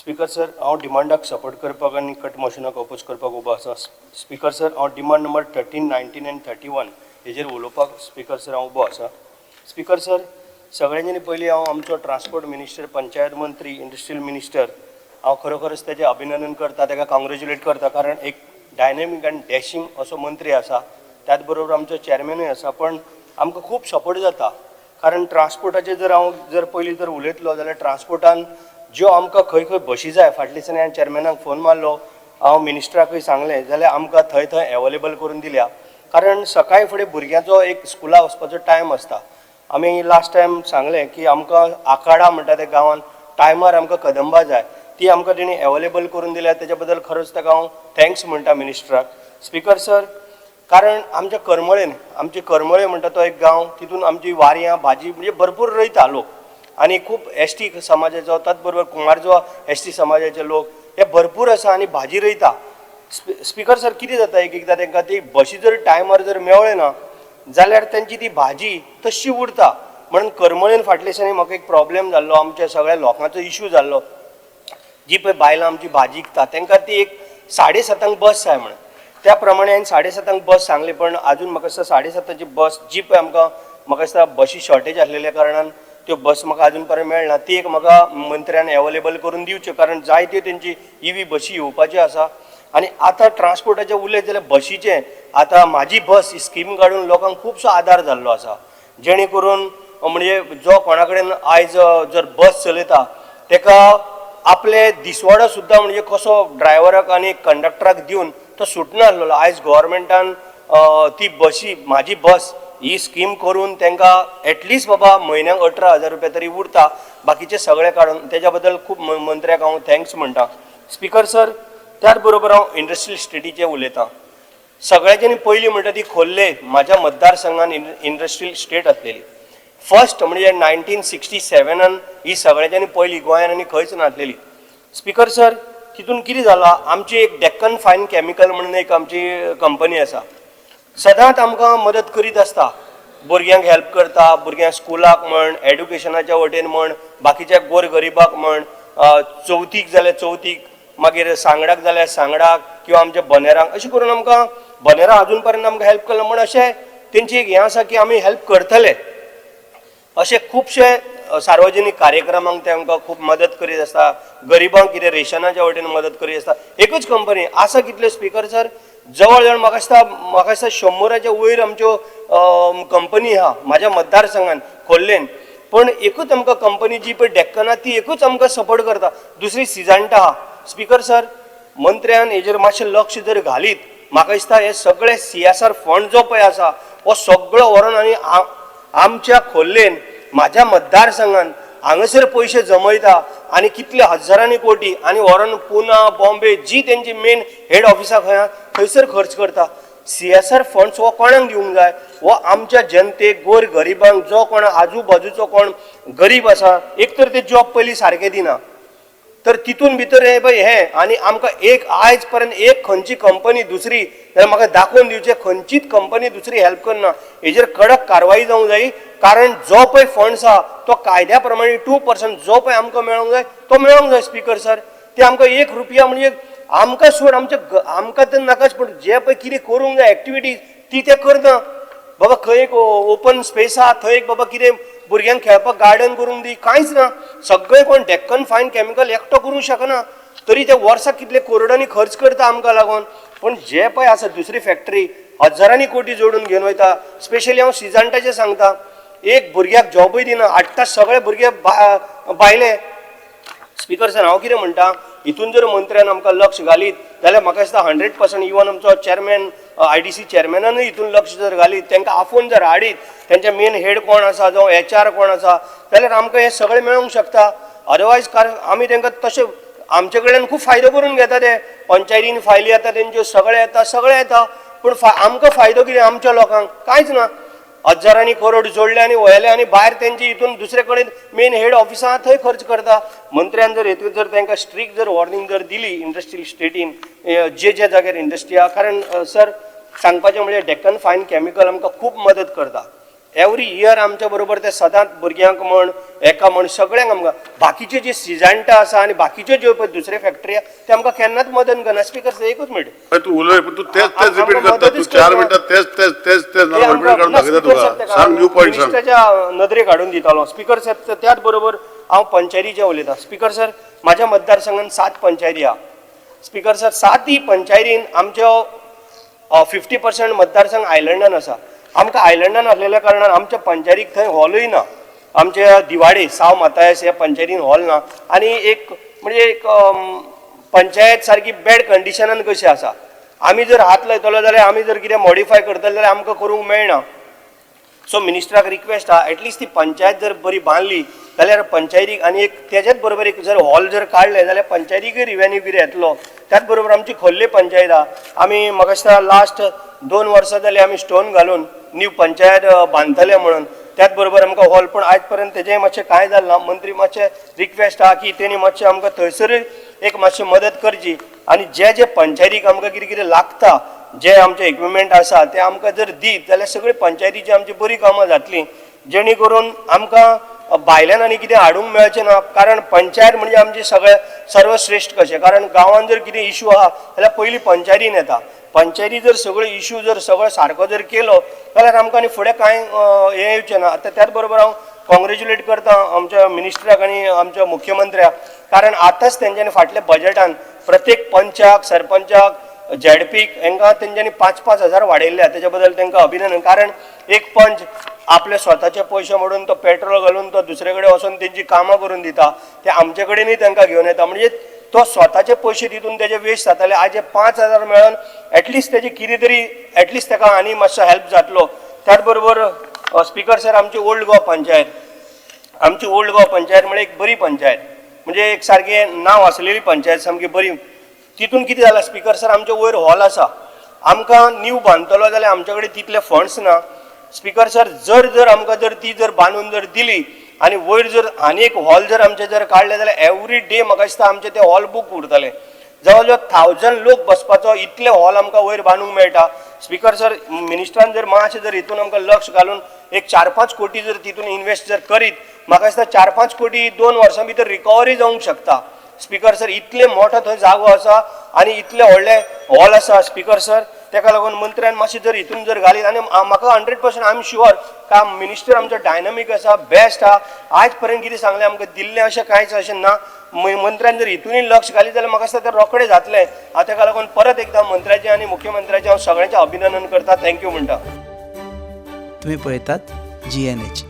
Speaker sir, हांव डिमांडाक support करपाक आनी कट मोशनाक अपोज करपाक उबो आसा. स्पीकर सर, हांव डिमांड नंबर 13, 19 आनी 31 हेजेर उलोवपाक स्पीकर सर हांव उबो आसा. स्पीकर सर, सगळ्यांनी पयलीं हांव आमचो ट्रान्सपोर्ट मिनिस्टर, पंचायत मंत्री, इंडस्ट्रियल मिनिस्टर हांव खरोखरच तेजें अभिनंदन करता, तेका कॉंग्रेच्युलेट करता. कारण एक डायनेमीक आनी डॅशिंग असो मंत्री आसा. त्याच बरोबर आमचो चॅरमॅनूय आसा. पण आमकां खूब सपोर्ट जाता. कारण ट्रान्सपोर्टाचेर जर पयलीं जर उलयतलो जाल्यार ट्रान्सपोर्टान ज्यो आमकां खंय खंय बशी जाय, फाटल्या दिसांनी हांवें चॅरमॅनाक फोन मारलो, हांव मिनिस्टराकूय सांगलें, जाल्यार आमकां थंय थंय अवेलेबल करून दिल्या. कारण सकाळी फुडें भुरग्यांचो एक स्कुला वचपाचो टायम आसता. आमी लास्ट टायम सांगलें की आमकां आखाडा म्हणटा त्या गांवांत टायमार आमकां कदंबा जाय, ती आमकां तेणी अवेलेबल करून दिल्या. तेज्या बद्दल खरोच ताका हांव थँक्स म्हणटा मिनिस्टराक. स्पीकर सर, कारण आमच्या करमळेन, आमचे करमळे म्हणटा तो एक गांव, तितून आमची वारयां भाजी म्हणजे भरपूर रोयता लोक. आनी खूब एसटी समाजाचो, त्याच बरोबर कुंभारजो एसटी समाजाचे लोक हे भरपूर आसा आनी भाजी रोयता. स्पीकर सर, कितें जाता एक एकदां तांकां ती बशी जर टायमार जर मेवळे ना जाल्यार तांची ती भाजी तशी उरता. म्हणून करमळेन फाटल्या दिसांनी म्हाका एक प्रॉब्लेम जाल्लो, आमच्या सगळ्या लोकांचो इश्यू जाल्लो. जी पळय बायलां आमची भाजी विकता तांकां ती एक 7:30 बस जाय म्हणून. त्या प्रमाणे हांवें 7:30 बस सांगली, पण अजून म्हाका दिसता 7:30ची बस जी पळय आमकां म्हाका दिसता बशी शॉर्टेज आसलेल्या कारणान त्यो बस म्हाका अजून पर्यंत मेळना. ती एक म्हाका मंत्र्यान अवेलेबल करून दिवच्यो, कारण जायत्यो तेंची EV बशी येवपाच्यो आसा. आनी आतां ट्रान्सपोर्टाचें उलयत जाल्यार बशीचें आतां म्हाजी बस ही स्कीम काडून लोकांक खुबसो आदार जाल्लो आसा. जेणे करून म्हणजे जो कोणा कडेन आयज जर बस चलयता ताका आपले दिसवाडो सुद्दां म्हणजे कसो ड्रायव्हराक आनी कंडक्टराक दिवन तो सुटना आसलेलो. आयज गव्हर्मेंटान ती बशी, म्हाजी बस ही स्कीम करून तांकां एटलिस्ट बाबा म्हयन्याक 18,000 रुपया तरी उरता, बाकीचे सगळे काडून. तेज्या बद्दल खूब मंत्र्याक हांव थँक्स म्हणटा. स्पीकर सर, त्याच बरोबर हांव इंडस्ट्रियल स्टेटीचें उलयतां. सगळ्यांच्यानी पयलीं म्हणटा ती खोर्ले म्हाज्या मतदारसंघान इंडस्ट्रियल स्टेट आसलेली. फर्स्ट म्हणजे 1967 ही सगळ्यांच्यानी पयली गोंयान आनी खंयच नासलेली. स्पीकर सर, तितून कितें जालां, आमची एक डेक्कन फायन केमिकल म्हणून एक आमची कंपनी आसा. सदांच आमकां मदत करीत आसता, भुरग्यांक हेल्प करता, भुरग्यांक स्कुलाक म्हण, एड्युकेशनाच्या वटेन म्हण, बाकीच्या गोरगरिबाक म्हण, चवथीक जाल्यार चवथीक, मागीर सांगडाक जाल्यार सांगडाक, किंवा आमच्या बनेरांक, अशें करून आमकां बनेरां अजून पर्यंत आमकां हेल्प केलां. म्हण अशें तेंची एक हें आसा की आमी हेल्प करतले. अशे खुबशे सार्वजनीक कार्यक्रमांक ते आमकां खूब मदत करीत आसता. गरिबांक कितें रेशनाच्या वटेन मदत करीत आसता. एकूच कंपनी आसा कितल्यो स्पीकर सर, जवळ जवळ म्हाका दिसता 100च्या वयर आमच्यो कंपनी आहा म्हाज्या मतदारसंघान खोर्लेन. पण एकूच आमकां कंपनी जी पळय डेक्कन आहा ती एकूच आमकां सपोर्ट करता, दुसरी सिजांटा आहा. स्पीकर सर, मंत्र्यान हेजेर मातशें लक्ष जर घालीत, म्हाका दिसता हे सगळे CSR फंड जो पळय आसा हो सगळो व्हरून आनी आमच्या खोर्लेन म्हाज्या मतदारसंघान हांगासर पयशे जमयता आनी कितले हजारांनी कोटी आनी व्हरून पुना, बॉम्बे जी तेंची मेन हेड ऑफिसां खंय थंयसर खर्च करता. CSR फंड्स हो कोणाक दिवंक जाय? हो आमच्या जनतेक, गोर गरिबांक, जो कोण आजू बाजूचो कोण गरीब आसा, एक तर ते जॉब पयलीं सारके दिना, तर तितून भितर हे पळय हें, आनी आमकां एक आयज पर्यंत एक खंयची कंपनी दुसरी जाल्यार म्हाका दाखोवन दिवचे खंयचीच कंपनी दुसरी हेल्प करना. हेजेर कडक कारवाई जावंक जायी. कारण जो पळय फंड्स आहा तो कायद्या प्रमाणे 2% जो पळय आमकां मेळोंक जाय तो मेळोंक जाय. स्पीकर सर, ते आमकां 1 रुपया म्हणजे आमकां सोड, आमकां तर नाकाच, पण जे पळय कितें करूंक जाय एक्टिविटीज ती ते करना. बाबा खंय एक ओपन स्पेस आहा थंय एक बाबा कितें भुरग्यांक खेळपाक गार्डन करूंक दी, कांयच ना. सगळे कोण डेक्कन फायन केमिकल एकटो करूंक शकना, तरी ते वर्साक कितले करोडांनी खर्च करता आमकां लागून. पण जे पळय आसा दुसरी फॅक्टरी हजारांनी कोटी जोडून घेवन वयता. स्पेशली हांव सिजांटाचें सांगता, एक भुरग्याक जॉबूय दिना, हाडटा सगळे भुरगे भायले. स्पीकर सर, हांव कितें म्हणटा, हितून जर मंत्र्यान आमकां लक्ष घालीत जाल्यार म्हाका दिसता 100% इवन आमचो चॅरमॅन IDC चॅरमॅनानूय हितून लक्ष जर घालीत, तांकां आफोवन जर हाडीत, तेंचे मेन हेड कोण आसा जावं HR कोण आसा, जाल्यार आमकां हे सगळें मेळोंक शकता. अदरवायज आमी तांकां तशें आमचे कडल्यान खूब फायदो करून घेता. ते पंचायतीन फायली येता तेंच्यो सगळे येता, पूण आमकां फायदो कितें आमच्या लोकांक? कांयच ना. हजारांनी करोड जोडले आनी वयले आनी भायर तेंची हितून दुसरे कडेन मेन हेड ऑफिसां थंय खर्च करता. मंत्र्यान जर हेतून जर तांकां स्ट्रिक्ट जर वॉर्निंग जर दिली इंडस्ट्रियल स्टेटीन, जे जाग्यार इंडस्ट्री आहा, कारण सर सांगपाचें म्हणजे डेक्कन फायन केमिकल आमकां खूब मदत करता. एवरी इयर आमच्या बरोबर ते सदांच भुरग्यांक म्हण एका म्हण सगळ्यांक आमकां बाकीचे जे सिजांटा आसा आनी बाकीच्यो ज्यो पळय दुसरे फॅक्टरी आहा ते आमकां केन्नाच मदत करना. स्पीकर एकूच मिनट पण तू उलय पण तू तेच रिपीट करता. तू 4 मिनिटात तेच रिपीट काढून दाखयता तुका. सांग न्यू पॉइंट सांग. मिनिस्टराच्या नदरे काढून दितालो. स्पीकर साहेब त्याच बरोबर हांव पंचायतीचे उलयतां. स्पीकर सर म्हाज्या मतदारसंघात 7 पंचायती आहा. स्पीकर सर 7 पंचायतीन आमच्यो 50% मतदारसंघ आयलंडान आसा. आमकां आयलंडान आसलेल्या कारणान आमच्या पंचायतीक थंय हॉलूय ना. आमच्या दिवाडे साव मातायस ह्या पंचायतीन हॉल ना आनी एक म्हणजे एक पंचायत सारकी बॅड कंडिशनान कशी आसा. आमी जर हात लायतलो जाल्यार आमी जर कितें मॉडिफाय करतले जाल्यार आमकां करूंक मेळना. सो मिनिस्टराक रिक्वेस्ट आहा एटलिस्ट ती पंचायत जर बरी बांदली जाल्यार पंचायतीक आनी एक तेच्याच बरोबर एक जर हॉल जर काडले जाल्यार पंचायतीकय रिवेन्यू कितें येतलो. त्याच बरोबर आमची खोर्ले पंचायत आहा. आमी म्हाका दिसता लास्ट 2 वर्सां जाली आमी स्टोन घालून न्यू पंचायत बांदतले म्हणून. त्याच बरोबर आमकां हॉल पण आयज पर्यंत तेजेंय मातशें कांय जालें ना. मंत्री मातशें रिक्वेस्ट आहा की तेणी मातशें आमकां थंयसरूय एक मातशी मदत करची आनी जे पंचायतीक आमकां कितें कितें लागता जे आमचे इक्विपमेंट आसा ते आमकां जर दीत जाल्यार सगळी पंचायतीची आमची बरी कामां जातलीं जेणे करून आमकां भायल्यान आनी कितें हाडूंक मेळचें ना. कारण पंचायत म्हणजे आमचे सगळे सर्वश्रेश्ठ कशें. कारण गांवांत जर कितें इशू आहा जाल्यार पयलीं पंचायतीन येता. पंचायती जर सगळे इशू जर सगळो सारको जर केलो जाल्यार आमकां आनी फुडें कांय हें येवचें ना. आतां त्याच बरोबर हांव कॉंग्रेच्युलेट करता आमच्या मिनिस्टराक आनी आमच्या मुख्यमंत्र्याक. कारण आतांच तेंच्यांनी फाटल्या बजेटान प्रत्येक पंचाक सरपंचाक झेडपीक हांकां तेंच्यांनी 5-5 हजार वाडयल्ल्या. तेच्या बद्दल तांकां अभिनंदन. कारण एक पंच आपले स्वताचे पयशे मोडून तो पेट्रोल घालून तो दुसरे कडेन वचून तेंची कामां करून दिता. ते आमचे कडेनूय तांकां घेवन येता. म्हणजे तो स्वताचे पयशे दितून तेजे वेस्ट जाताले. आज 5 हजार मेळोन एटलिस्ट तेजी कितें तरी एटलिस्ट ताका आनी मातसो हेल्प जातलो. त्याच बरोबर स्पीकर सर आमची ओल्ड गोवा पंचायत म्हणजे एक बरी पंचायत म्हणजे एक सारकें नांव आसलेली पंचायत सामकी बरी. तितून कितें जालां स्पीकर सर आमचे वयर हॉल आसा. आमकां न्यू बांदतलो जाल्यार आमचे कडेन तितले फंड्स ना. स्पीकर सर जर आमकां जर ती जर बांदून जर दिली आनी वयर जर आनी एक हॉल जर आमचे जर काडले जाल्यार एवरी डे म्हाका दिसता आमचे ते हॉल बूक उरतले. जवळ जवळ 1000 लोक बसपाचो इतले हॉल आमकां वयर बांदूंक मेळटा. स्पीकर सर मिनिस्टरान जर मातशें जर हितून आमकां लक्ष घालून एक 4-5 कोटी जर तितून इन्वेस्ट जर करीत म्हाका दिसता 4-5 कोटी 2 वर्सां भितर रिकवरी जावंक शकता. स्पीकर सर इतले मोठो थंय जागो आसा आनी इतले व्हडले हॉल आसा. स्पीकर सर तेका लागून मंत्र्यान मातशें जर हितून जर घालीत आनी म्हाका 100% आय एम शुअर का मिनिस्टर आमचो डायनामीक आसा बेस्ट आहा. आयज पर्यंत कितें सांगलें आमकां दिल्लें अशें कांयच अशें ना. मंत्र्यान जर हितूनय लक्ष घालीत जाल्यार म्हाका दिसता तें रोखडें जातलें. हांव तेका लागून परत एकदां मंत्र्याचें आनी मुख्यमंत्र्याचें हांव सगळ्यांचें अभिनंदन करता. थँक्यू म्हणटा. तुम्ही पळयतात GNH.